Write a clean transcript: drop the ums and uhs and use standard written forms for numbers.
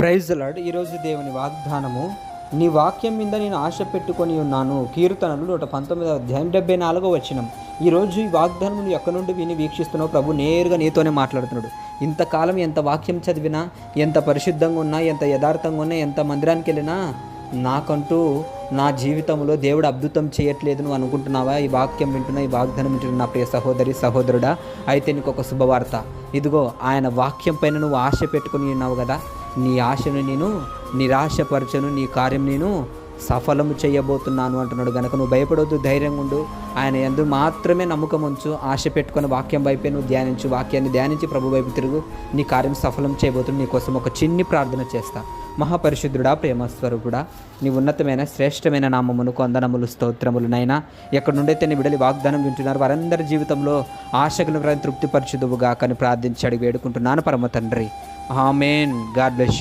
Praise the lord. ఈరోజు దేవుని వాగ్దానము, నీ వాక్యం మీద నేను ఆశ పెట్టుకొని ఉన్నాను. కీర్తనలు 119:74 ఈరోజు ఈ వాగ్దానం నువ్వు ఎక్కడి నుండి విని వీక్షిస్తున్నావు? ప్రభు నేరుగా నీతోనే మాట్లాడుతున్నాడు. ఇంతకాలం ఎంత వాక్యం చదివినా, ఎంత పరిశుద్ధంగా ఉన్నా, ఎంత యథార్థంగా ఉన్నా, ఎంత మందిరానికి వెళ్ళినా నాకంటూ నా జీవితంలో దేవుడు అద్భుతం చేయట్లేదు నువ్వు అనుకుంటున్నావా? ఈ వాక్యం వింటున్నా, ఈ వాగ్దానం వింటున్నా నా ప్రియ సహోదరి సహోదరుడా, అయితే నీకు ఒక శుభవార్త. ఇదిగో ఆయన వాక్యం పైన నువ్వు ఆశ పెట్టుకుని ఉన్నావు కదా, నీ ఆశను నేను నిరాశపరచను, నీ కార్యం నేను సఫలము చేయబోతున్నాను అంటున్నాడు. కనుక నువ్వు భయపడవద్దు, ధైర్యంగా ఉండు. ఆయన యందు మాత్రమే నమ్మకం ఉంచు. ఆశ పెట్టుకుని వాక్యం వైపే నువ్వు ధ్యానించు. వాక్యాన్ని ధ్యానించి ప్రభు వైపు తిరుగు. నీ కార్యం సఫలం చేయబోతుంది. నీ కోసం ఒక చిన్ని ప్రార్థన చేస్తా. మహాపరిశుద్ధుడా, ప్రేమస్వరూపుడా, నీ ఉన్నతమైన శ్రేష్టమైన నామమును వందనములు స్తోత్రములు నైనా. ఎక్కడి నుండైతే నీ విడలి వాగ్దానం వింటున్నారు వారందరి జీవితంలో ఆశకులు తృప్తిపరచుదువుగా కానీ ప్రార్థించి అడిగి వేడుకుంటున్నాను పరమ తండ్రి. ఆమేన్. God bless you.